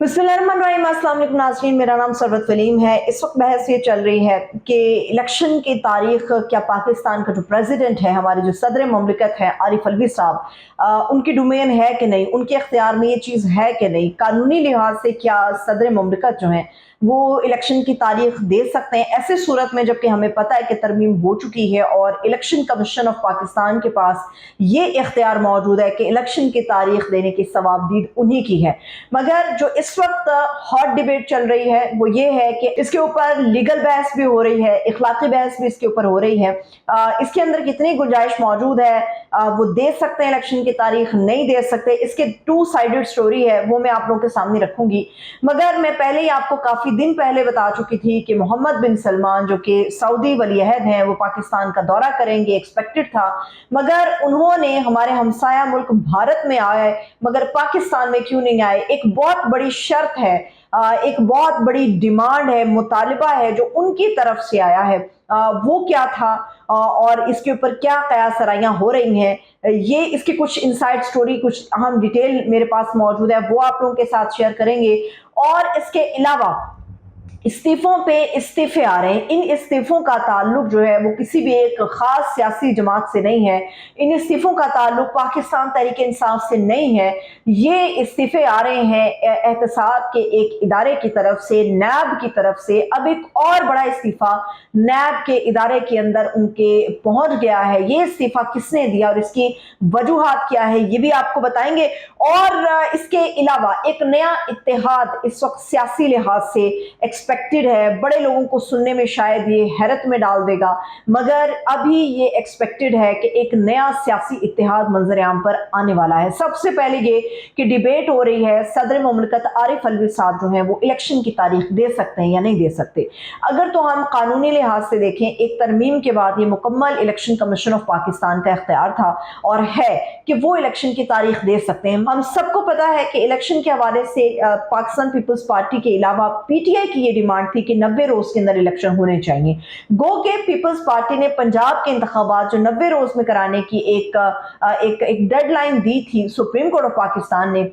बिस्मिल्लाहिर्रहमानिर्रहीम। अस्सलाम वालेकुम नाज़रीन, मेरा नाम सरवत वलीम है। इस वक्त बहस ये चल रही है कि इलेक्शन की तारीख क्या पाकिस्तान का जो प्रेसिडेंट है, हमारे जो सदर ममलिकत है आरिफ अलवी साहब, उनकी डोमेन है कि नहीं, उनके अख्तियार में ये चीज़ है कि नहीं, कानूनी लिहाज से क्या सदर ममलिकत जो हैं वो इलेक्शन की तारीख दे सकते हैं ऐसे सूरत में, जबकि हमें पता है कि तरमीम हो चुकी है और इलेक्शन कमीशन ऑफ पाकिस्तान के पास ये इख्तियार मौजूद है कि इलेक्शन की तारीख देने की सवाबदीद उन्हीं की है। मगर जो इस वक्त हॉट डिबेट चल रही है वो ये है कि इसके ऊपर लीगल बहस भी हो रही है, इखलाकी बहस भी इसके ऊपर हो रही है। इसके अंदर कितनी गुंजाइश मौजूद है, वो दे सकते हैं इलेक्शन की तारीख, नहीं दे सकते, इसके टू साइडेड स्टोरी है, वो मैं आप लोगों के सामने रखूंगी। मगर मैं पहले ही आपको काफी दिन पहले बता चुकी थी कि मोहम्मद बिन सलमान जो कि सऊदी वलीअहद हैं, वो पाकिस्तान का दौरा करेंगे, एक्सपेक्टेड था। मगर उन्होंने हमारे हमसाया मुल्क भारत में आए मगर पाकिस्तान में क्यों नहीं आए, एक बहुत बड़ी शर्त है, एक बहुत बड़ी डिमांड है, मुतालिबा है जो उनकी तरफ से आया है। वो क्या था और इसके ऊपर क्या कयास सराइयाँ हो रही हैं, ये इसकी कुछ इनसाइड स्टोरी, कुछ अहम डिटेल मेरे पास मौजूद है, वो आप लोगों के साथ शेयर करेंगे। और इसके अलावा इस्तीफों पे इस्तीफे आ रहे हैं। इन इस्तीफों का ताल्लुक जो है वो किसी भी एक खास सियासी जमात से नहीं है। इन इस्तीफों का ताल्लुक पाकिस्तान तहरीक इंसाफ से नहीं है। ये इस्तीफे आ रहे हैं एहतसाब के एक इदारे की तरफ से, नैब की तरफ से। अब एक और बड़ा इस्तीफा नैब के इदारे के अंदर उनके पहुंच गया है। ये इस्तीफा किसने दिया और इसकी वजूहात क्या है, ये भी आपको बताएंगे। और इसके अलावा एक नया इत्तेहाद इस वक्त सियासी लिहाज से एक्सपेक्टेड है। बड़े लोगों को सुनने में शायद ये हैरत में डाल देगा, मगर अभी ये एक्सपेक्टेड है कि एक नया सियासी इत्तेहाद मंजर आम पर आने वाला है। सबसे पहले ये कि डिबेट हो रही है, सदर मुमलिकत आरिफ अलवी साहब जो हैं वो इलेक्शन की तारीख दे सकते हैं या नहीं दे सकते। अगर तो हम कानूनी लिहाज से देखें, एक तरमीम के बाद ये मुकम्मल इलेक्शन कमीशन ऑफ पाकिस्तान का इख्तियार था और है कि वो इलेक्शन की तारीख दे सकते हैं। हम सबको पता है कि इलेक्शन के हवाले से पाकिस्तान पीपल्स पार्टी के अलावा पीटीआई की ये डिमांड थी कि 90 रोज के अंदर इलेक्शन होने चाहिए। गो के पीपल्स पार्टी ने पंजाब के इंतखाबात जो 90 रोज में कराने की एक डेडलाइन दी थी सुप्रीम कोर्ट ऑफ पाकिस्तान ने,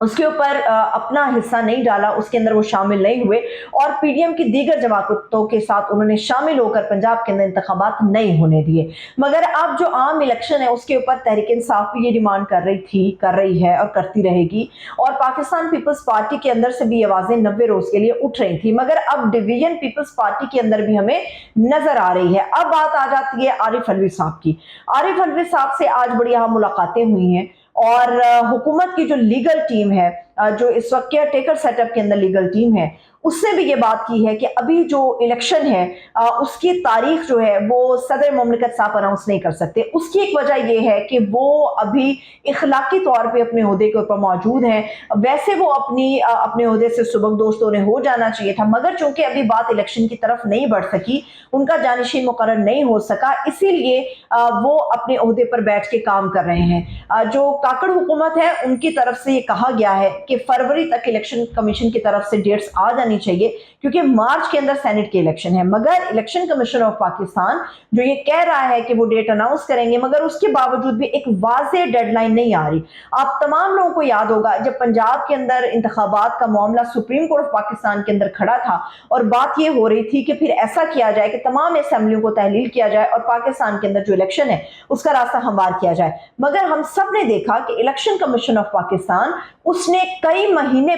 उसके ऊपर अपना हिस्सा नहीं डाला, उसके अंदर वो शामिल नहीं हुए और पीडीएम की दीगर जमातों के साथ उन्होंने शामिल होकर पंजाब के अंदर इंतखाबात नहीं होने दिए। मगर अब जो आम इलेक्शन है उसके ऊपर तहरीक इंसाफ भी ये डिमांड कर रही थी, कर रही है और करती रहेगी। और पाकिस्तान पीपल्स पार्टी के अंदर से भी आवाजें 90 रोज के लिए उठ रही थी, मगर अब डिवीजन पीपल्स पार्टी के अंदर भी हमें नजर आ रही है। अब बात आ जाती है आरिफ अलवी साहब की। आरिफ अलवी साहब से आज बड़ी अहम मुलाकातें हुई हैं और हुकूमत की जो लीगल टीम है, जो इस वक्त केयर टेकर सेटअप के अंदर लीगल टीम है, उसने भी ये बात की है कि अभी जो इलेक्शन है उसकी तारीख जो है वो सदर मुमलिकत साहब अनाउंस नहीं कर सकते। उसकी एक वजह यह है कि वो अभी इखलाकी तौर पे अपने ओहदे के ऊपर मौजूद हैं। वैसे वो अपने ओहदे से सुबकदोश उन्हें हो जाना चाहिए था, मगर चूंकि अभी बात इलेक्शन की तरफ नहीं बढ़ सकी, उनका जानिशीन मुकर्रर नहीं हो सका, इसीलिए वो अपने ओहदे पर बैठ के काम कर रहे हैं। जो काकड़ हुकूमत है उनकी तरफ से ये कहा गया है कि फरवरी तक इलेक्शन कमीशन की तरफ से डेट्स आ जानी चाहिए, क्योंकि मार्च के अंदर सेनेट के इलेक्शन है। मगर इलेक्शन कमीशन ऑफ पाकिस्तान जो ये कह रहा है कि वो डेट अनाउंस करेंगे, मगर उसके बावजूद भी एक वाज़ेह डेडलाइन नहीं आ रही। आप तमाम लोगों को याद होगा जब पंजाब के अंदर इंतखाबात का मामला सुप्रीम कोर्ट ऑफ पाकिस्तान के अंदर खड़ा था और बात ये हो रही थी कि फिर ऐसा किया जाए कि तमाम असेंबलियों को तहलील किया जाए और पाकिस्तान के अंदर जो इलेक्शन है उसका रास्ता हमवार किया जाए। मगर हम सब ने देखा कि इलेक्शन कमीशन ऑफ पाकिस्तान उसने कई महीने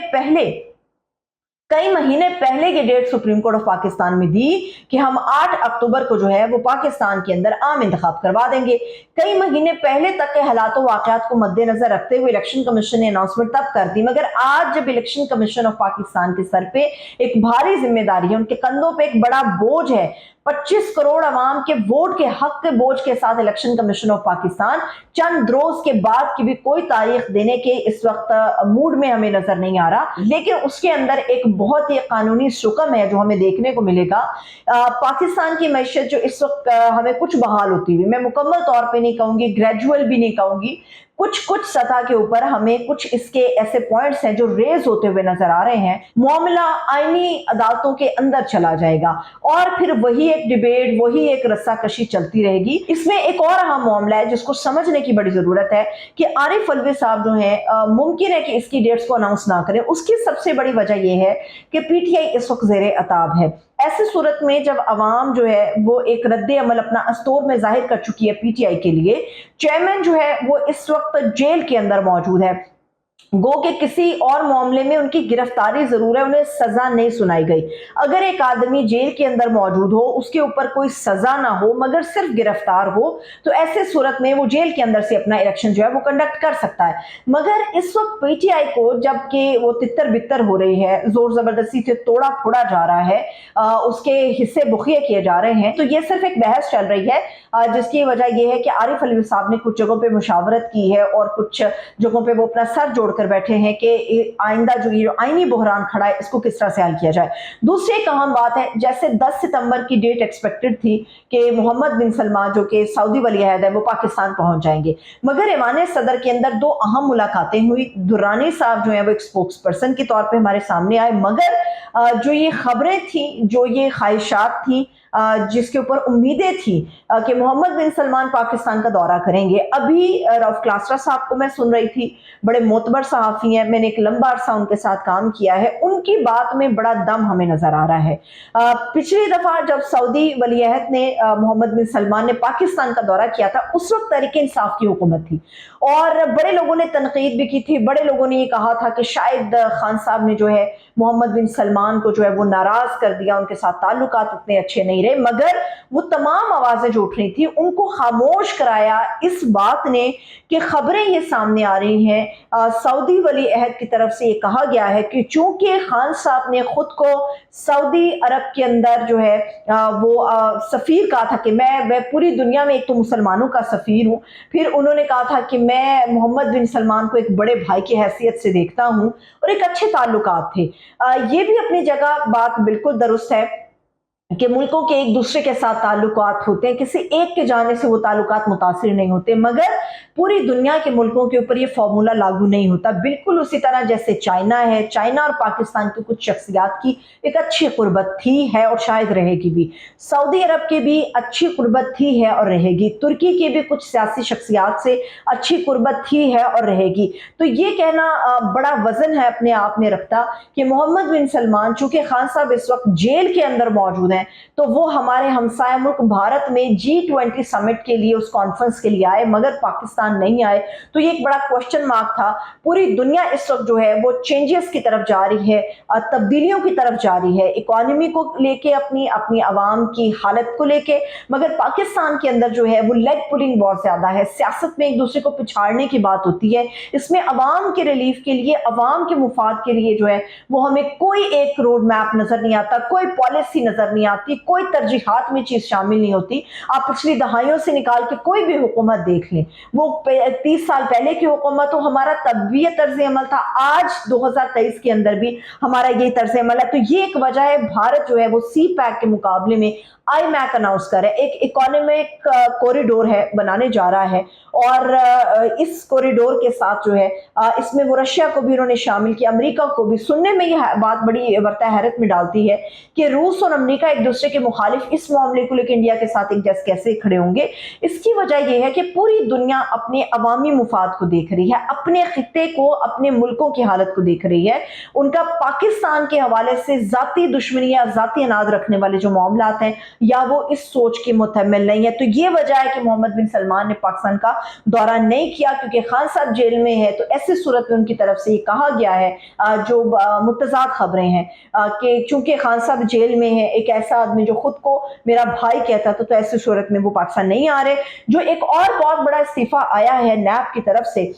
पहले ये date supreme court of Pakistan में दी कि हम 8 अक्टूबर को जो है वो पाकिस्तान के अंदर आम इंतखाब करवा देंगे। कई महीने पहले तक के हालातों वाकयात को मद्देनजर रखते हुए इलेक्शन कमीशन ने अनाउंसमेंट तब कर दी। मगर आज जब इलेक्शन कमीशन ऑफ पाकिस्तान के सर पे एक भारी जिम्मेदारी है, उनके कंधों पे एक बड़ा बोझ है, 25 करोड़ अवाम के वोट के हक के बोझ के साथ इलेक्शन कमीशन ऑफ पाकिस्तान चंद रोज के बाद की भी कोई तारीख देने के इस वक्त मूड में हमें नजर नहीं आ रहा। लेकिन उसके अंदर एक बहुत ही कानूनी शुक्म है जो हमें देखने को मिलेगा। पाकिस्तान की मैशत जो इस वक्त हमें कुछ बहाल होती हुई, मैं मुकम्मल तौर पे नहीं कहूंगी, ग्रेजुअल भी नहीं कहूंगी, कुछ सतह के ऊपर हमें कुछ इसके ऐसे पॉइंट्स हैं जो रेज होते हुए नजर आ रहे हैं। मामला आईनी अदालतों के अंदर चला जाएगा और फिर वही एक डिबेट, वही एक रस्साकशी चलती रहेगी। इसमें एक और अहम मामला है जिसको समझने की बड़ी जरूरत है कि आरिफ अलवी साहब जो है मुमकिन है कि इसकी डेट्स को अनाउंस ना करें। उसकी सबसे बड़ी वजह यह है कि पीटीआई इस वक्त जेर अताब है। ऐसी सूरत में जब अवाम जो है वो एक रद्द अमल अपना अस्तोर में जाहिर कर चुकी है पीटीआई के लिए, चेयरमैन जो है वो इस वक्त जेल के अंदर मौजूद है। गो के किसी और मामले में उनकी गिरफ्तारी जरूर है, उन्हें सजा नहीं सुनाई गई। अगर एक आदमी जेल के अंदर मौजूद हो, उसके ऊपर कोई सजा ना हो मगर सिर्फ गिरफ्तार हो, तो ऐसे सूरत में वो जेल के अंदर से अपना इलेक्शन जो है वो कंडक्ट कर सकता है। मगर इस वक्त पीटीआई को जबकि वो तितर बितर हो रही है, जोर जबरदस्ती से तोड़ा फोड़ा जा रहा है, उसके हिस्से बुखिए किए जा रहे हैं, तो ये सिर्फ एक बहस चल रही है जिसकी वजह यह है कि आरिफ अलवी साहब ने कुछ जगहों पे मुशावरत की है और कुछ जगहों पे वो अपना सर जोड़कर बैठे हैं कि आइंदा जो ये आईनी बहरान खड़ा है इसको किस तरह से हल किया जाए। दूसरी एक अहम बात है, जैसे 10 सितंबर की डेट एक्सपेक्टेड थी कि मोहम्मद बिन सलमान जो कि सऊदी वली अहद है वो पाकिस्तान पहुंच जाएंगे, मगर ऐवान सदर के अंदर दो अहम मुलाकातें हुई। दुर्रानी साहब जो है वो एक स्पोक्स पर्सन के तौर पर हमारे सामने आए, मगर जो ये खबरें थी, जो ये ख्वाहिशात थी, जिसके ऊपर उम्मीदें थी कि मोहम्मद बिन सलमान पाकिस्तान का दौरा करेंगे। अभी रऊफ क्लासरा साहब को मैं सुन रही थी, बड़े मोतबर सहाफ़ी हैं, मैंने एक लंबा अरसा उनके साथ काम किया है, उनकी बात में बड़ा दम हमें नजर आ रहा है। पिछली दफा जब सऊदी वली अहद ने मोहम्मद बिन सलमान ने पाकिस्तान का दौरा किया था, उस वक्त तहरीक इंसाफ की हुकूमत थी और बड़े लोगों ने तनकीद भी की थी। बड़े लोगों ने ये कहा था कि शायद खान साहब ने जो है मोहम्मद बिन सलमान को जो है वो नाराज कर दिया, उनके साथ ताल्लुकात इतने अच्छे नहीं रहे, मगर वो तमाम आवाजें जो उठ रही थी उनको खामोश कराया इस बात ने कि खबरें ये सामने आ रही हैं सऊदी वली अहद की तरफ से ये कहा गया है कि चूंकि खान साहब ने खुद को सऊदी अरब के अंदर जो है वो सफीर कहा था कि मैं पूरी दुनिया में एक तो मुसलमानों का सफीर हूँ, फिर उन्होंने कहा था कि मैं मोहम्मद बिन सलमान को एक बड़े भाई की हैसियत से देखता हूँ और एक अच्छे ताल्लुकात थे। ये भी अपनी जगह बात बिल्कुल दुरुस्त है कि मुल्कों के एक दूसरे के साथ ताल्लुकात होते हैं, किसी एक के जाने से वो ताल्लुकात मुतासिर नहीं होते, मगर पूरी दुनिया के मुल्कों के ऊपर ये फॉर्मूला लागू नहीं होता। बिल्कुल उसी तरह जैसे चाइना है, चाइना और पाकिस्तान की कुछ शख्सियात की एक अच्छी कुर्बत थी है और शायद रहेगी भी, सऊदी अरब की भी अच्छी कुर्बत थी है और रहेगी, तुर्की की भी कुछ सियासी शख्सियात से अच्छी कुर्बत थी है और रहेगी। तो ये कहना बड़ा वजन है अपने आप में रखता कि मोहम्मद बिन सलमान चूंकि खान साहब इस वक्त जेल के अंदर मौजूद हैं, तो वो हमारे हमसाया मुल्क भारत में G20 समिट के लिए, उस कॉन्फ्रेंस के लिए आए मगर पाकिस्तान नहीं आए। तो ये एक बड़ा क्वेश्चन मार्क था। पूरी दुनिया इस वक्त जो है वो चेंजेस की तरफ जा रही है, तब्दीलियों की तरफ जा रही है, इकोनॉमी को लेके, अपनी आवाम की हालत को लेके, मगर पाकिस्तान के अंदर जो है वो लेग पुलिंग बहुत ज्यादा है। सियासत में एक दूसरे को पिछाड़ने की बात होती है, इसमें अवाम के रिलीफ के लिए, अवाम के मुफाद के लिए जो है वो हमें कोई एक रोड मैप नजर नहीं आता, कोई पॉलिसी नजर नहीं आती, कोई तरजीहात में चीज शामिल नहीं होती। आप पिछली दहाइयों से निकाल के कोई भी हुकूमत देख लें, वो 30 साल पहले की हुकूमत हो, हमारा तब भी ये तर्ज अमल था, आज 2023 के अंदर भी हमारा ये तर्ज अमल है। तो ये एक वजह है, भारत जो है वो सी पैक के मुकाबले में आई मैक अनाउंस कर है, एक इकोनॉमिक कॉरिडोर है बनाने जा रहा है और इस कॉरिडोर के साथ जो है इसमें वो रशिया को भी उन्होंने शामिल किया, अमेरिका को भी। सुनने में यह बात बड़ी वर्ता हैरत में डालती है कि रूस और अमेरिका एक दूसरे के मुखालिफ इस मामले को लेकर इंडिया के साथ एक जैसे कैसे खड़े होंगे। इसकी वजह यह है कि पूरी दुनिया अपने अवामी मुफाद को देख रही है, अपने खित्ते को, अपने मुल्कों की हालत को देख रही है। उनका पाकिस्तान के हवाले से जाती दुश्मनी या जाती अनाद रखने वाले जो मामलात हैं या वो इस सोच के मुतमिल नहीं है। तो ये वजह है कि मोहम्मद बिन सलमान ने पाकिस्तान का दौरा नहीं किया, क्योंकि खान साहब जेल में है। तो ऐसी सूरत में उनकी तरफ से ये कहा गया है, जो मुतजाद खबरें हैं कि चूंकि खान साहब जेल में है, एक ऐसा आदमी जो खुद को मेरा भाई कहता था, तो ऐसी सूरत में वो पाकिस्तान नहीं आ रहे। जो एक और बहुत बड़ा इस्तीफा आया है नैब की तरफ से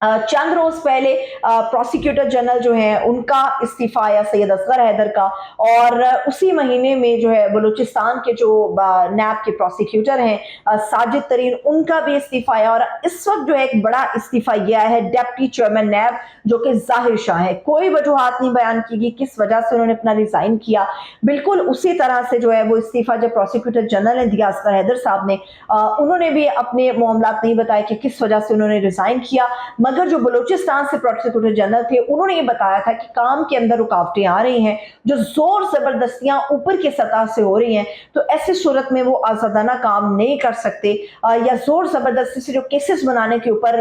चंद रोज पहले प्रोसिक्यूटर जनरल जो है उनका इस्तीफा आया, सैयद असगर हैदर का। और उसी महीने में जो है बलूचिस्तान के जो नैब के प्रोसिक्यूटर हैं साजिद तरीन, उनका भी इस्तीफा आया। और इस वक्त जो है एक बड़ा इस्तीफा गया है डेप्टी चेयरमैन नैब जो कि जाहिर शाह है। कोई वजूहात नहीं बयान की गई किस वजह से उन्होंने अपना रिजाइन किया। बिल्कुल उसी तरह से जो है वो इस्तीफा जब प्रोसिक्यूटर जनरल ने दिया असगर हैदर साहब ने, उन्होंने भी अपने मामलात नहीं बताए कि किस वजह से उन्होंने रिजाइन किया। मगर जो बलूचिस्तान से प्रोसिक्यूटर जनरल थे उन्होंने ये बताया था कि काम के अंदर रुकावटें आ रही हैं, जो जोर जबरदस्तियां ऊपर की सतह से हो रही हैं, तो ऐसी सूरत में वो आजादाना काम नहीं कर सकते, या जोर जबरदस्ती से जो केसेस बनाने के ऊपर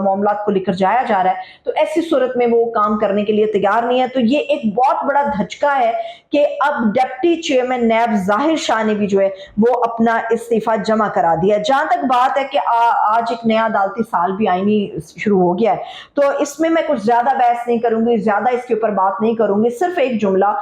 मामलात को लेकर जाया जा रहा है, तो ऐसी सूरत में वो काम करने के लिए तैयार नहीं है। तो ये एक बहुत बड़ा धचका है कि अब डिप्टी चेयरमैन नैब जाहिर शाह ने भी जो है वो अपना इस्तीफा जमा करा दिया। जहां तक बात है कि आज एक नया अदालती साल भी आईनी शुरू हो गया है, तो इसमें मैं कुछ ज्यादा बहस नहीं करूंगी, ज्यादा इसके ऊपर बात नहीं करूंगी। सिर्फ एक जुमला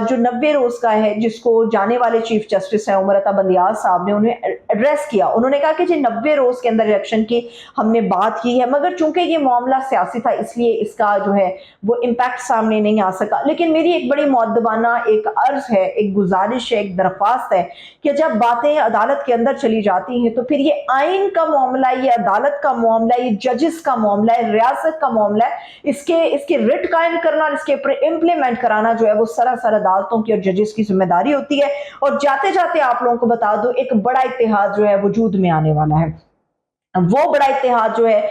जो 90 रोज का है, जिसको जाने वाले चीफ जस्टिस है उमर अता बंदियाल साहब ने उन्हें एड्रेस किया। उन्होंने कहा कि जी 90 रोज के अंदर इलेक्शन की हमने बात की है, मगर चूंकि ये मामला सियासी था इसलिए इसका जो है वो इम्पैक्ट सामने नहीं आ सका। लेकिन मेरी एक बड़ी मुअद्दबाना एक अर्ज है, एक गुजारिश है, एक दरख्वास्त है कि जब बातें अदालत के अंदर चली जाती हैं तो फिर ये आइन का मामला, ये अदालत का मामला, ये जजेस का मामला है, रियासत का मामला है, इसके रिट कायम करना और इसके ऊपर इम्प्लीमेंट कराना जो है वो सरासर अदालतों की और जजेस की जिम्मेदारी होती है। और जाते जाते आप लोगों को बता दो, एक बड़ा इत्तेहाद जो है वजूद में आने वाला है। वो बड़ा इत्तेहाद जो है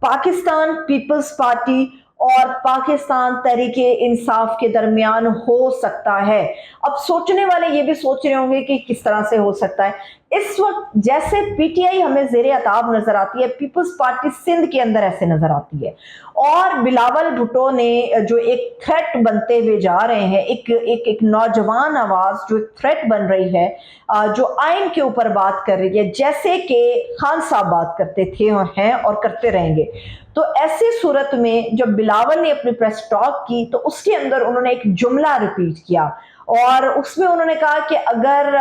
पाकिस्तान पीपल्स पार्टी और पाकिस्तान तहरीके इंसाफ के दरमियान हो सकता है। अब सोचने वाले ये भी सोच रहे होंगे कि किस तरह से हो सकता है। इस वक्त जैसे पीटीआई हमें जेरे अताब नजर आती है, पीपल्स पार्टी सिंध के अंदर ऐसे नजर आती है। और बिलावल भुट्टो ने जो एक थ्रेट बनते हुए जा रहे हैं, एक नौजवान आवाज जो एक थ्रेट बन रही है, जो आइन के ऊपर बात कर रही है, जैसे कि खान साहब बात करते थे और हैं और करते रहेंगे। तो ऐसी सूरत में जब बिलावल ने अपनी प्रेस टॉक की तो उसके अंदर उन्होंने एक जुमला रिपीट किया और उसमें उन्होंने कहा कि अगर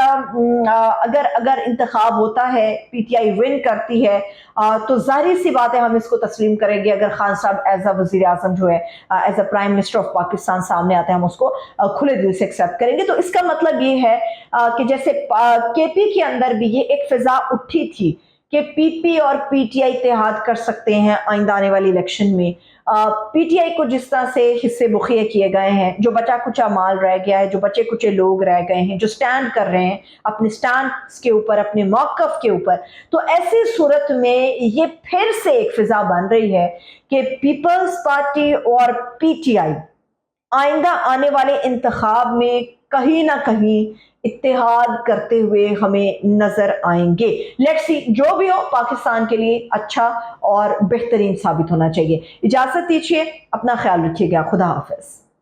इंतखाब होता है, पीटीआई विन करती है, तो जाहिर सी बात है हम इसको तस्लीम करेंगे। अगर खान साहब एज अ वजीर आजम जो है, as a prime minister of Pakistan सामने आते हैं, हम उसको खुले दिल से एक्सेप्ट करेंगे। तो इसका मतलब ये है कि जैसे केपी के अंदर भी ये एक फिजा उठी थी कि पीपी और पीटीआई इत्तेहाद कर सकते हैं आइंदा आने वाली इलेक्शन में। पीटीआई को जिस तरह से हिस्से मुखिया किए गए हैं, जो बचा कुचा माल रह गया है, जो बचे कुचे लोग रह गए हैं, जो स्टैंड कर रहे हैं अपने स्टैंड के ऊपर, अपने मौकफ के ऊपर, तो ऐसी सूरत में ये फिर से एक फिजा बन रही है कि पीपल्स पार्टी और पीटीआई आइंदा आने वाले इंतखाब में कहीं ना कहीं इत्तेहाद करते हुए हमें नजर आएंगे। लेट्स सी, जो भी हो पाकिस्तान के लिए अच्छा और बेहतरीन साबित होना चाहिए। इजाजत दीजिए, अपना ख्याल रखिएगा, खुदा हाफिज।